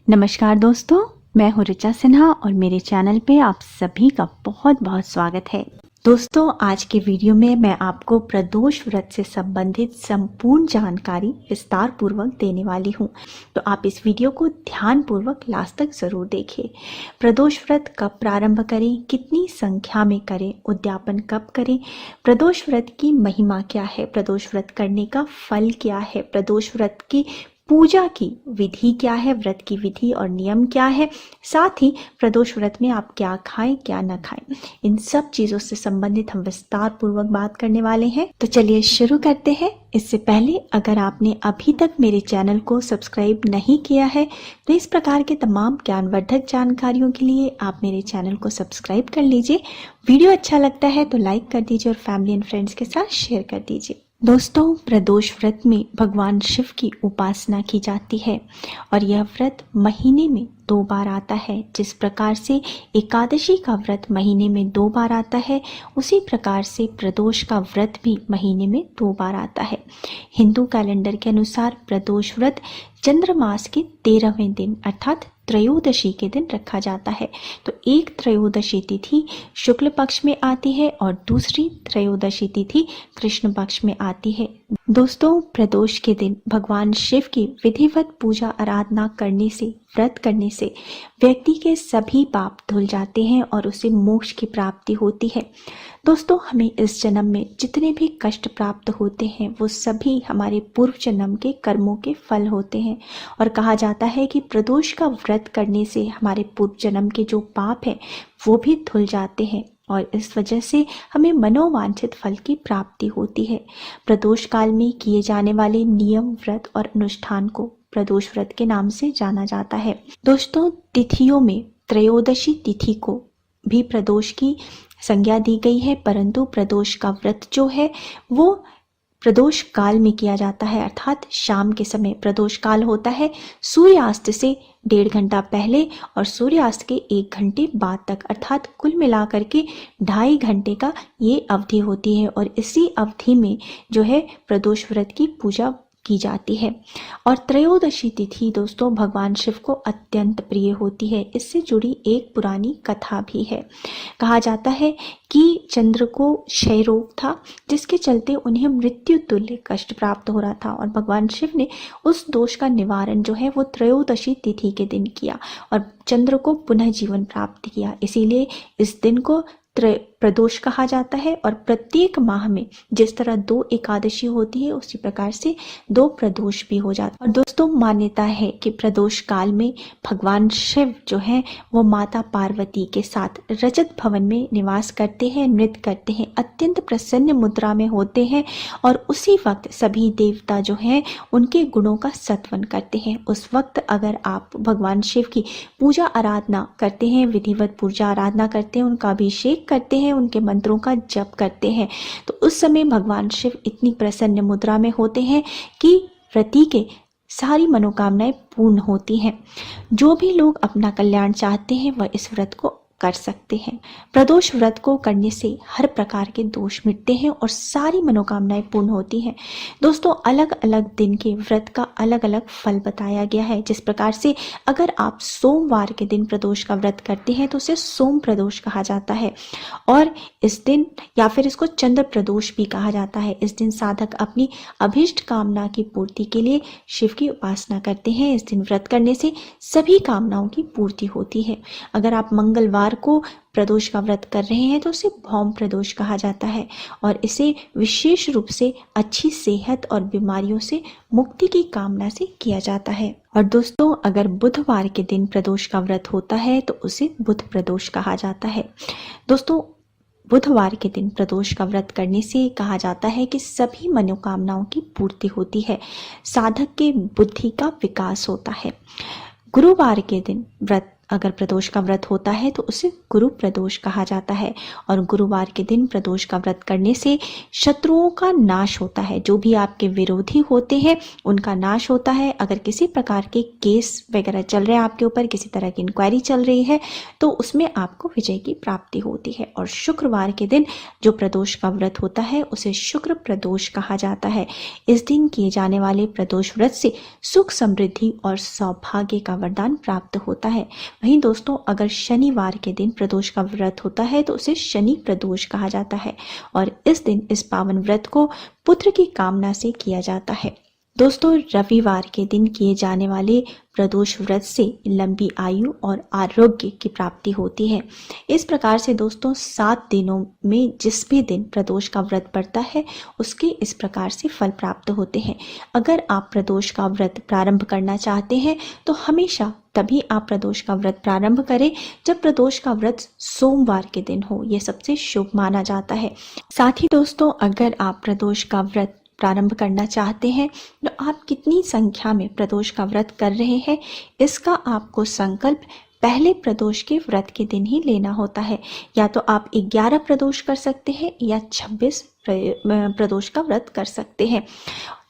नमस्कार दोस्तों, मैं हूँ ऋचा सिन्हा और मेरे चैनल पे आप सभी का बहुत बहुत स्वागत है। दोस्तों, आज के वीडियो में मैं आपको प्रदोष व्रत से संबंधित संपूर्ण जानकारी विस्तार पूर्वक देने वाली हूँ, तो आप इस वीडियो को ध्यान पूर्वक लास्ट तक जरूर देखिए। प्रदोष व्रत कब प्रारंभ करें, कितनी संख्या में करें, उद्यापन कब करें, प्रदोष व्रत की महिमा क्या है, प्रदोष व्रत करने का फल क्या है, प्रदोष व्रत की पूजा की विधि क्या है, व्रत की विधि और नियम क्या है, साथ ही प्रदोष व्रत में आप क्या खाएं क्या न खाएं, इन सब चीजों से संबंधित हम विस्तार पूर्वक बात करने वाले हैं। तो चलिए शुरू करते हैं। इससे पहले अगर आपने अभी तक मेरे चैनल को सब्सक्राइब नहीं किया है तो इस प्रकार के तमाम ज्ञानवर्धक जानकारियों के लिए आप मेरे चैनल को सब्सक्राइब कर लीजिए। वीडियो अच्छा लगता है तो लाइक कर दीजिए और फैमिली एंड फ्रेंड्स के साथ शेयर कर दीजिए। दोस्तों, प्रदोष व्रत में भगवान शिव की उपासना की जाती है और यह व्रत महीने में 2 बार आता है। जिस प्रकार से एकादशी का व्रत महीने में 2 बार आता है, उसी प्रकार से प्रदोष का व्रत भी महीने में 2 बार आता है। हिंदू कैलेंडर के अनुसार प्रदोष व्रत चंद्रमास के 13वें दिन अर्थात त्रयोदशी के दिन रखा जाता है। तो एक त्रयोदशी तिथि शुक्ल पक्ष में आती है और दूसरी त्रयोदशी तिथि कृष्ण पक्ष में आती है। दोस्तों, प्रदोष के दिन भगवान शिव की विधिवत पूजा आराधना करने से, व्रत करने से व्यक्ति के सभी पाप धुल जाते हैं और उसे मोक्ष की प्राप्ति होती है। दोस्तों, हमें इस जन्म में जितने भी कष्ट प्राप्त होते हैं वो सभी हमारे पूर्व जन्म के कर्मों के फल होते हैं और कहा जाता है कि प्रदोष का व्रत करने से हमारे पूर्व जन्म के जो पाप हैं वो भी धुल जाते हैं और इस वजह से हमें मनोवांछित फल की प्राप्ति होती है। प्रदोष काल में किए जाने वाले नियम, व्रत और अनुष्ठान को प्रदोष व्रत के नाम से जाना जाता है। दोस्तों, तिथियों में त्रयोदशी तिथि को भी प्रदोष की संज्ञा दी गई है, परंतु प्रदोष का व्रत जो है वो प्रदोष काल में किया जाता है, अर्थात शाम के समय। प्रदोष काल होता है सूर्यास्त से 1.5 घंटा पहले और सूर्यास्त के 1 घंटे बाद तक, अर्थात कुल मिलाकर के 2.5 घंटे का ये अवधि होती है और इसी अवधि में जो है प्रदोष व्रत की पूजा की जाती है। और त्रयोदशी तिथि दोस्तों भगवान शिव को अत्यंत प्रिय होती है। इससे जुड़ी एक पुरानी कथा भी है। कहा जाता है कि चंद्र को क्षय रोग था, जिसके चलते उन्हें मृत्यु तुल्य कष्ट प्राप्त हो रहा था और भगवान शिव ने उस दोष का निवारण जो है वो त्रयोदशी तिथि के दिन किया और चंद्र को पुनः जीवन प्राप्त किया। इसीलिए इस दिन को प्रदोष कहा जाता है और प्रत्येक माह में जिस तरह 2 एकादशी होती है उसी प्रकार से 2 प्रदोष भी हो जाता है। और दोस्तों, मान्यता है कि प्रदोष काल में भगवान शिव जो है वो माता पार्वती के साथ रजत भवन में निवास करते हैं, नृत्य करते हैं, अत्यंत प्रसन्न मुद्रा में होते हैं और उसी वक्त सभी देवता जो हैं उनके गुणों का सत्वन करते हैं। उस वक्त अगर आप भगवान शिव की पूजा आराधना करते हैं, विधिवत पूजा आराधना करते हैं, उनका अभिषेक करते हैं, उनके मंत्रों का जप करते हैं, तो उस समय भगवान शिव इतनी प्रसन्न मुद्रा में होते हैं कि व्रती के सारी मनोकामनाएं पूर्ण होती हैं। जो भी लोग अपना कल्याण चाहते हैं वह इस व्रत को कर सकते हैं। प्रदोष व्रत को करने से हर प्रकार के दोष मिटते हैं और सारी मनोकामनाएं पूर्ण होती हैं। दोस्तों, अलग अलग दिन के व्रत का अलग अलग फल बताया गया है। जिस प्रकार से अगर आप सोमवार के दिन प्रदोष का व्रत करते हैं तो उसे सोम प्रदोष कहा जाता है और इस दिन या फिर इसको चंद्र प्रदोष भी कहा जाता है। इस दिन साधक अपनी अभीष्ट कामना की पूर्ति के लिए शिव की उपासना करते हैं। इस दिन व्रत करने से सभी कामनाओं की पूर्ति होती है। अगर आप मंगलवार को प्रदोष का व्रत कर रहे हैं तो उसे भौम प्रदोष कहा जाता है और इसे विशेष रूप से अच्छी सेहत और बीमारियों से मुक्ति की कामना से किया जाता है। और दोस्तों, अगर बुधवार के दिन प्रदोष का व्रत होता है तो उसे बुध प्रदोष कहा जाता है। दोस्तों, बुधवार के दिन प्रदोष का व्रत करने से कहा जाता है कि सभी मनोकामनाओं की पूर्ति होती है, साधक के बुद्धि का विकास होता है। गुरुवार के दिन व्रत अगर प्रदोष का व्रत होता है तो उसे गुरु प्रदोष कहा जाता है। और गुरुवार के दिन प्रदोष का व्रत करने से शत्रुओं का नाश होता है। जो भी आपके विरोधी होते हैं उनका नाश होता है। अगर किसी प्रकार के केस वगैरह चल रहे हैं आपके ऊपर, किसी तरह की इंक्वायरी चल रही है, तो उसमें आपको विजय की प्राप्ति होती है। और शुक्रवार के दिन जो प्रदोष का व्रत होता है उसे शुक्र प्रदोष कहा जाता है। इस दिन किए जाने वाले प्रदोष व्रत से सुख, समृद्धि और सौभाग्य का वरदान प्राप्त होता है। वहीं दोस्तों, अगर शनिवार के दिन प्रदोष का व्रत होता है तो उसे शनि प्रदोष कहा जाता है। और इस दिन इस पावन व्रत को पुत्र की कामना से किया जाता है। दोस्तों, रविवार के दिन किए जाने वाले प्रदोष व्रत से लंबी आयु और आरोग्य की प्राप्ति होती है। इस प्रकार से दोस्तों 7 दिनों में जिस भी दिन प्रदोष का व्रत पड़ता है उसके इस प्रकार से फल प्राप्त होते हैं। अगर आप प्रदोष का व्रत प्रारंभ करना चाहते हैं तो हमेशा तभी आप प्रदोष का व्रत प्रारंभ करें जब प्रदोष का व्रत सोमवार के दिन हो। यह सबसे शुभ माना जाता है। साथ ही दोस्तों, अगर आप प्रदोष का व्रत प्रारंभ करना चाहते हैं तो आप कितनी संख्या में प्रदोष का व्रत कर रहे हैं, इसका आपको संकल्प पहले प्रदोष के व्रत के दिन ही लेना होता है। या तो आप 11 प्रदोष कर सकते हैं या 26 प्रदोष का व्रत कर सकते हैं।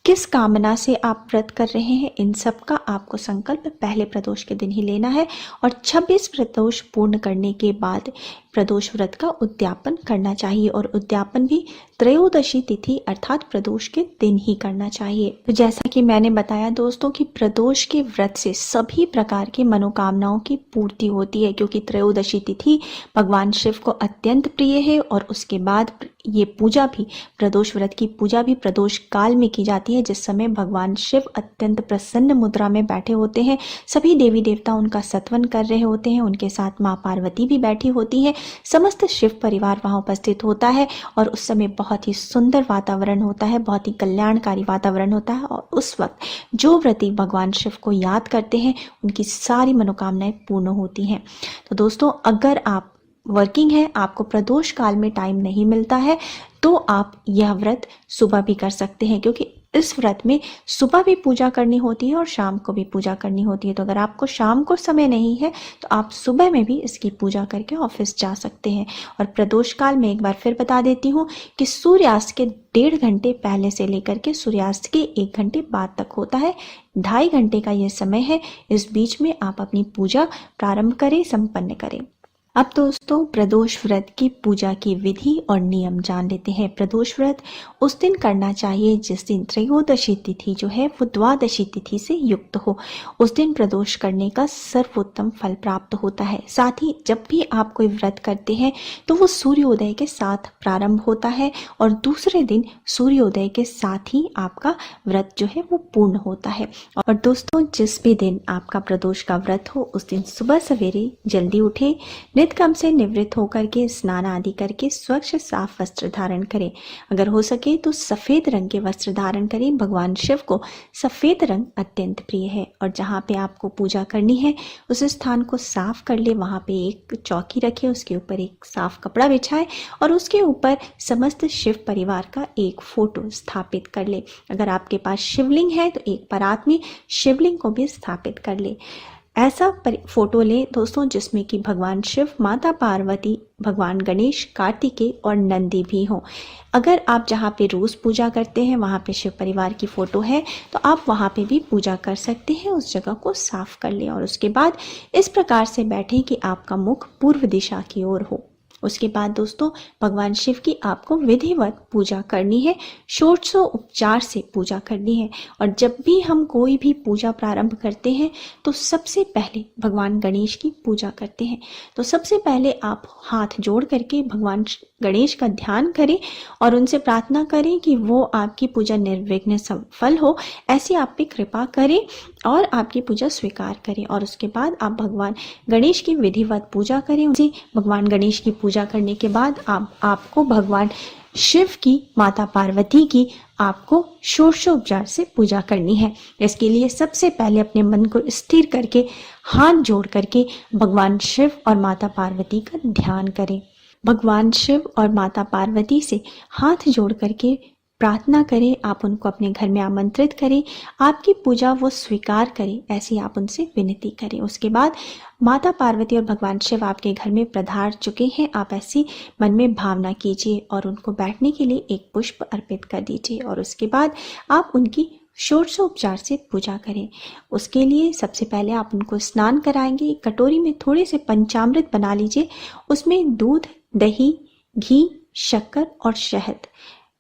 किस कामना से आप व्रत कर रहे हैं, इन सब का आपको संकल्प पहले प्रदोष के दिन ही लेना है। और 26 प्रदोष पूर्ण करने के बाद प्रदोष व्रत का उद्यापन करना चाहिए। और उद्यापन भी त्रयोदशी तिथि अर्थात प्रदोष के दिन ही करना चाहिए। तो जैसा कि मैंने बताया दोस्तों कि प्रदोष के व्रत से सभी प्रकार की मनोकामनाओं की पूर्ति होती है, क्योंकि त्रयोदशी तिथि भगवान शिव को अत्यंत प्रिय है। और उसके बाद ये पूजा भी, प्रदोष व्रत की पूजा भी प्रदोष काल में की जाती है, जिस समय भगवान शिव अत्यंत प्रसन्न मुद्रा में बैठे होते हैं। सभी देवी देवता उनका सत्वन कर रहे होते हैं, उनके साथ माँ पार्वती भी बैठी होती है। समस्त शिव परिवार वहां उपस्थित होता है और उस समय बहुत ही सुंदर वातावरण होता है, बहुत ही कल्याणकारी वातावरण होता है। और उस वक्त जो व्रती भगवान शिव को याद करते हैं उनकी सारी मनोकामनाएं पूर्ण होती हैं। तो दोस्तों, अगर आप वर्किंग है, आपको प्रदोष काल में टाइम नहीं मिलता है, तो आप यह व्रत सुबह भी कर सकते हैं, क्योंकि इस व्रत में सुबह भी पूजा करनी होती है और शाम को भी पूजा करनी होती है। तो अगर आपको शाम को समय नहीं है तो आप सुबह में भी इसकी पूजा करके ऑफिस जा सकते हैं। और प्रदोष काल में एक बार फिर बता देती हूँ कि सूर्यास्त के 1.5 घंटे पहले से लेकर के सूर्यास्त के 1 घंटे बाद तक होता है। 2.5 घंटे का यह समय है। इस बीच में आप अपनी पूजा प्रारंभ करें, संपन्न करें। अब दोस्तों, प्रदोष व्रत की पूजा की विधि और नियम जान लेते हैं। प्रदोष व्रत उस दिन करना चाहिए जिस दिन त्रयोदशी तिथि जो है वो द्वादशी तिथि से युक्त हो। उस दिन प्रदोष करने का सर्वोत्तम फल प्राप्त होता है। साथ ही जब भी आप कोई व्रत करते हैं तो वो सूर्योदय के साथ प्रारंभ होता है और दूसरे दिन सूर्योदय के साथ ही आपका व्रत जो है वो पूर्ण होता है। और दोस्तों, जिस भी दिन आपका प्रदोष का व्रत हो उस दिन सुबह सवेरे जल्दी उठे, नित्यकर्म से निवृत्त होकर के स्नान आदि करके स्वच्छ साफ वस्त्र धारण करें। अगर हो सके तो सफेद रंग के वस्त्र धारण करें। भगवान शिव को सफेद रंग अत्यंत प्रिय है। और जहाँ पे आपको पूजा करनी है उस स्थान को साफ कर ले। वहाँ पे एक चौकी रखे, उसके ऊपर एक साफ कपड़ा बिछाए और उसके ऊपर समस्त शिव परिवार का एक फोटो स्थापित कर ले। अगर आपके पास शिवलिंग है तो एक परात में शिवलिंग को भी स्थापित कर ले। ऐसा फोटो ले दोस्तों जिसमें कि भगवान शिव, माता पार्वती, भगवान गणेश, कार्तिकेय और नंदी भी हो। अगर आप जहाँ पे रोज पूजा करते हैं वहाँ पे शिव परिवार की फोटो है तो आप वहाँ पे भी पूजा कर सकते हैं। उस जगह को साफ कर लें और उसके बाद इस प्रकार से बैठें कि आपका मुख पूर्व दिशा की ओर हो। उसके बाद दोस्तों, भगवान शिव की आपको विधिवत पूजा करनी है, षोडशोपचार से पूजा करनी है। और जब भी हम कोई भी पूजा प्रारंभ करते हैं तो सबसे पहले भगवान गणेश की पूजा करते हैं। तो सबसे पहले आप हाथ जोड़ करके भगवान गणेश का ध्यान करें और उनसे प्रार्थना करें कि वो आपकी पूजा निर्विघ्न सफल हो, ऐसी आप पे कृपा करें और आपकी पूजा स्वीकार करें। और उसके बाद आप भगवान गणेश की विधिवत पूजा करें। उनसे भगवान गणेश की पूजा करने के बाद आपको भगवान शिव की, माता पार्वती की आपको षोडशोपचार से पूजा करनी है। इसके लिए सबसे पहले अपने मन को स्थिर करके हाथ जोड़ करके भगवान शिव और माता पार्वती का ध्यान करें। भगवान शिव और माता पार्वती से हाथ जोड़ करके प्रार्थना करें, आप उनको अपने घर में आमंत्रित करें, आपकी पूजा वो स्वीकार करें, ऐसी आप उनसे विनती करें। उसके बाद माता पार्वती और भगवान शिव आपके घर में पधार चुके हैं, आप ऐसी मन में भावना कीजिए और उनको बैठने के लिए एक पुष्प अर्पित कर दीजिए और उसके बाद आप उनकी षोडशोपचार से पूजा करें। उसके लिए सबसे पहले आप उनको स्नान कराएंगे। कटोरी में थोड़े से पंचामृत बना लीजिए, उसमें दूध, दही, घी, शक्कर और शहद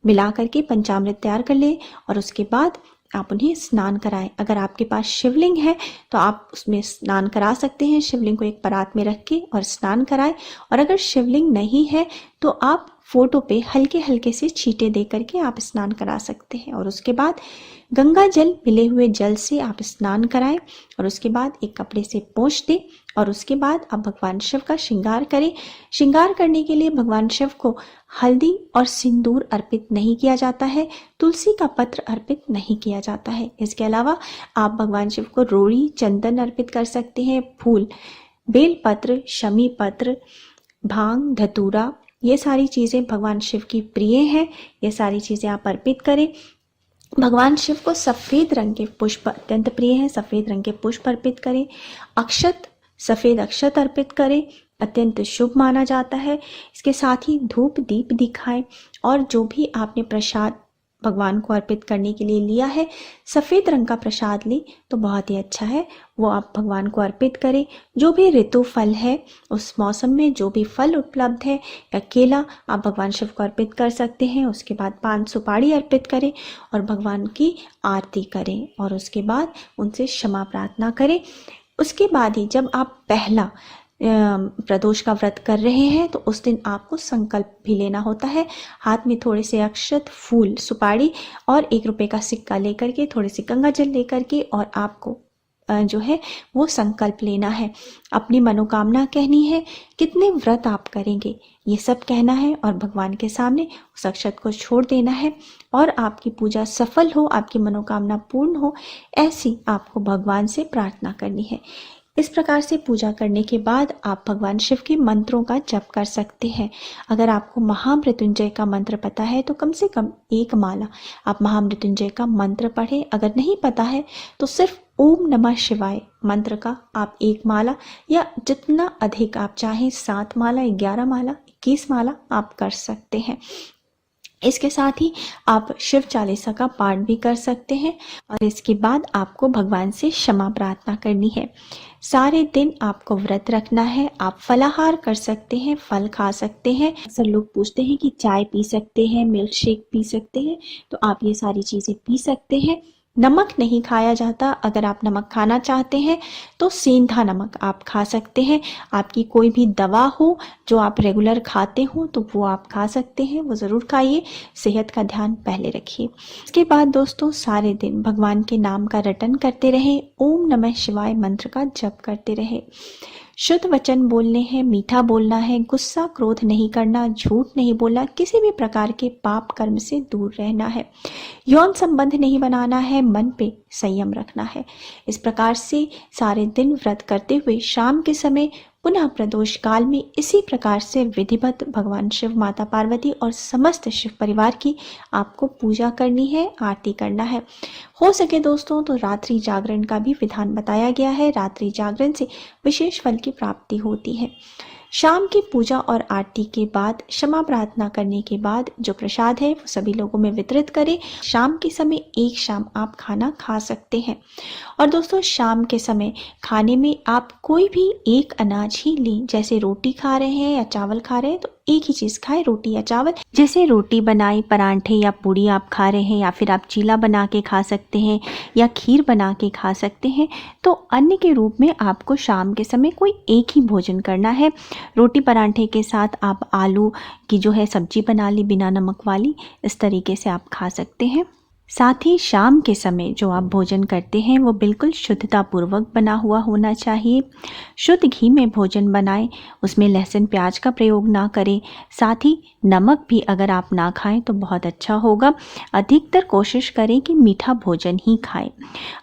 मिला करके पंचामृत तैयार कर ले और उसके बाद आप उन्हें स्नान कराएं। अगर आपके पास शिवलिंग है तो आप उसमें स्नान करा सकते हैं, शिवलिंग को एक परात में रख के और स्नान कराएं। और अगर शिवलिंग नहीं है तो आप फोटो पे हल्के हल्के से छींटे दे करके आप स्नान करा सकते हैं और उसके बाद गंगा जल मिले हुए जल से आप स्नान कराएं और उसके बाद एक कपड़े से पोंछ दें और उसके बाद आप भगवान शिव का श्रृंगार करें। श्रृंगार करने के लिए भगवान शिव को हल्दी और सिंदूर अर्पित नहीं किया जाता है, तुलसी का पत्र अर्पित नहीं किया जाता है। इसके अलावा आप भगवान शिव को रोड़ी, चंदन अर्पित कर सकते हैं, फूल, बेलपत्र, शमी पत्र, भांग, धतूरा, ये सारी चीज़ें भगवान शिव की प्रिय हैं। ये सारी चीज़ें आप अर्पित करें। भगवान शिव को सफ़ेद रंग के पुष्प अत्यंत प्रिय हैं, सफ़ेद रंग के पुष्प अर्पित करें। अक्षत, सफ़ेद अक्षत अर्पित करें, अत्यंत शुभ माना जाता है। इसके साथ ही धूप दीप दिखाएं और जो भी आपने प्रसाद भगवान को अर्पित करने के लिए लिया है, सफ़ेद रंग का प्रसाद लें तो बहुत ही अच्छा है, वो आप भगवान को अर्पित करें। जो भी ऋतु फल है, उस मौसम में जो भी फल उपलब्ध है या केला, आप भगवान शिव को अर्पित कर सकते हैं। उसके बाद पान सुपारी अर्पित करें और भगवान की आरती करें और उसके बाद उनसे क्षमा प्रार्थना करें। उसके बाद ही जब आप पहला प्रदोष का व्रत कर रहे हैं तो उस दिन आपको संकल्प भी लेना होता है। हाथ में थोड़े से अक्षत, फूल, सुपारी और 1 रुपये का सिक्का लेकर के, थोड़ी सी गंगा जल लेकर के और आपको जो है वो संकल्प लेना है, अपनी मनोकामना कहनी है, कितने व्रत आप करेंगे ये सब कहना है और भगवान के सामने उस अक्षत को छोड़ देना है और आपकी पूजा सफल हो, आपकी मनोकामना पूर्ण हो, ऐसी आपको भगवान से प्रार्थना करनी है। इस प्रकार से पूजा करने के बाद आप भगवान शिव के मंत्रों का जप कर सकते हैं। अगर आपको महामृत्युंजय का मंत्र पता है तो कम से कम 1 माला आप महामृत्युंजय का मंत्र पढ़ें। अगर नहीं पता है तो सिर्फ ओम नमः शिवाय मंत्र का आप 1 माला या जितना अधिक आप चाहें 7 माला, 11 माला, 21 माला आप कर सकते हैं। इसके साथ ही आप शिव चालीसा का पाठ भी कर सकते हैं और इसके बाद आपको भगवान से क्षमा प्रार्थना करनी है। सारे दिन आपको व्रत रखना है। आप फलाहार कर सकते हैं, फल खा सकते हैं। अक्सर लोग पूछते हैं कि चाय पी सकते हैं, मिल्क शेक पी सकते हैं, तो आप ये सारी चीज़ें पी सकते हैं। नमक नहीं खाया जाता। अगर आप नमक खाना चाहते हैं तो सेंधा नमक आप खा सकते हैं। आपकी कोई भी दवा हो जो आप रेगुलर खाते हो तो वो आप खा सकते हैं, वो ज़रूर खाइए। सेहत का ध्यान पहले रखिए। इसके बाद दोस्तों सारे दिन भगवान के नाम का रटन करते रहें, ओम नमः शिवाय मंत्र का जप करते रहें। शुद्ध वचन बोलने हैं, मीठा बोलना है, गुस्सा क्रोध नहीं करना, झूठ नहीं बोलना, किसी भी प्रकार के पाप कर्म से दूर रहना है, यौन संबंध नहीं बनाना है, मन पे संयम रखना है। इस प्रकार से सारे दिन व्रत करते हुए शाम के समय पुनः प्रदोष काल में इसी प्रकार से विधिवत भगवान शिव, माता पार्वती और समस्त शिव परिवार की आपको पूजा करनी है, आरती करना है। हो सके दोस्तों तो रात्रि जागरण का भी विधान बताया गया है। रात्रि जागरण से विशेष फल की प्राप्ति होती है। शाम की पूजा और आरती के बाद क्षमा प्रार्थना करने के बाद जो प्रसाद है वो सभी लोगों में वितरित करें। शाम के समय एक शाम आप खाना खा सकते हैं। और दोस्तों शाम के समय खाने में आप कोई भी एक अनाज ही लें। जैसे रोटी खा रहे हैं या चावल खा रहे हैं तो एक ही चीज़ खाएं, रोटी या चावल। जैसे रोटी बनाई, परांठे या पूड़ी आप खा रहे हैं या फिर आप चीला बना के खा सकते हैं या खीर बना के खा सकते हैं। तो अन्न के रूप में आपको शाम के समय कोई एक ही भोजन करना है। रोटी परांठे के साथ आप आलू की जो है सब्जी बना ली बिना नमक वाली, इस तरीके से आप खा सकते हैं। साथ ही शाम के समय जो आप भोजन करते हैं वो बिल्कुल शुद्धता पूर्वक बना हुआ होना चाहिए। शुद्ध घी में भोजन बनाएं, उसमें लहसुन प्याज का प्रयोग ना करें। साथ ही नमक भी अगर आप ना खाएं तो बहुत अच्छा होगा। अधिकतर कोशिश करें कि मीठा भोजन ही खाएं।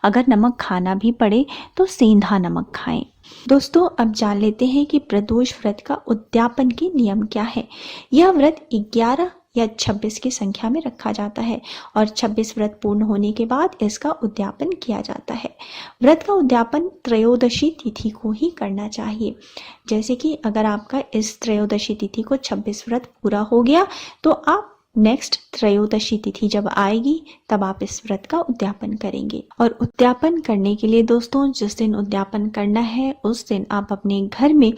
अगर नमक खाना भी पड़े तो सेंधा नमक खाएं। दोस्तों अब जान लेते हैं कि प्रदोष व्रत का उद्यापन के नियम क्या है। यह व्रत 11 या 26 की संख्या में रखा जाता है और 26 व्रत पूर्ण होने के बाद इसका उद्यापन किया जाता है। व्रत का उद्यापन त्रयोदशी तिथि को ही करना चाहिए। जैसे कि अगर आपका इस त्रयोदशी तिथि को 26 व्रत पूरा हो गया तो आप नेक्स्ट त्रयोदशी तिथि जब आएगी तब आप इस व्रत का उद्यापन करेंगे। और उद्यापन करने के लिए दोस्तों जिस दिन उद्यापन करना है उस दिन आप अपने घर में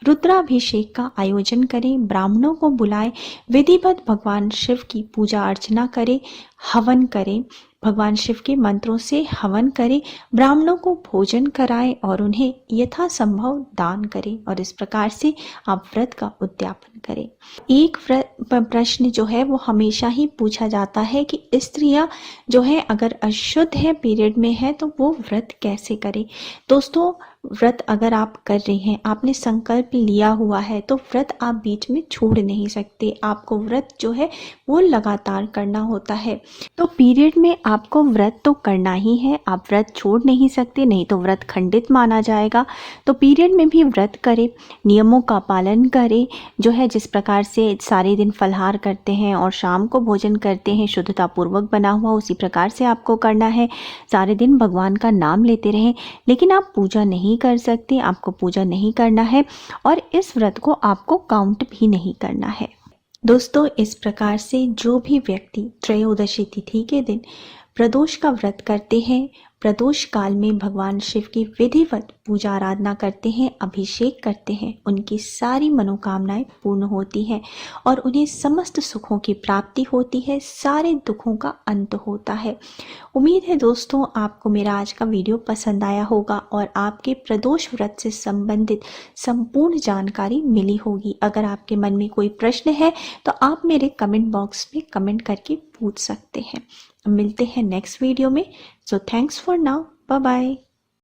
रुद्राभिषेक का आयोजन करें, ब्राह्मणों को बुलाएं, विधिवत भगवान शिव की पूजा अर्चना करें, हवन करें, भगवान शिव के मंत्रों से हवन करें, ब्राह्मणों को भोजन कराएं और उन्हें यथासंभव दान करें और इस प्रकार से आप व्रत का उद्यापन करें। एक प्रश्न जो है वो हमेशा ही पूछा जाता है कि स्त्रियां जो है अगर अशुद्ध है, पीरियड में है, तो वो व्रत कैसे करें। दोस्तों व्रत अगर आप कर रहे हैं, आपने संकल्प लिया हुआ है, तो व्रत आप बीच में छोड़ नहीं सकते। आपको व्रत जो है वो लगातार करना होता है। तो पीरियड में आपको व्रत तो करना ही है, आप व्रत छोड़ नहीं सकते, नहीं तो व्रत खंडित माना जाएगा। तो पीरियड में भी व्रत करें, नियमों का पालन करें, जो है जिस प्रकार से सारे दिन फलाहार करते हैं और शाम को भोजन करते हैं शुद्धता पूर्वक बना हुआ, उसी प्रकार से आपको करना है। सारे दिन भगवान का नाम लेते रहें, लेकिन आप पूजा नहीं कर सकते, आपको पूजा नहीं करना है और इस व्रत को आपको काउंट भी नहीं करना है। दोस्तों इस प्रकार से जो भी व्यक्ति त्रयोदशी तिथि के दिन प्रदोष का व्रत करते हैं, प्रदोष काल में भगवान शिव की विधिवत पूजा आराधना करते हैं, अभिषेक करते हैं, उनकी सारी मनोकामनाएं पूर्ण होती हैं और उन्हें समस्त सुखों की प्राप्ति होती है, सारे दुखों का अंत होता है। उम्मीद है दोस्तों आपको मेरा आज का वीडियो पसंद आया होगा और आपके प्रदोष व्रत से संबंधित संपूर्ण जानकारी मिली होगी। अगर आपके मन में कोई प्रश्न है तो आप मेरे कमेंट बॉक्स में कमेंट करके पूछ सकते हैं। मिलते हैं नेक्स्ट वीडियो में। So thanks for now, bye bye.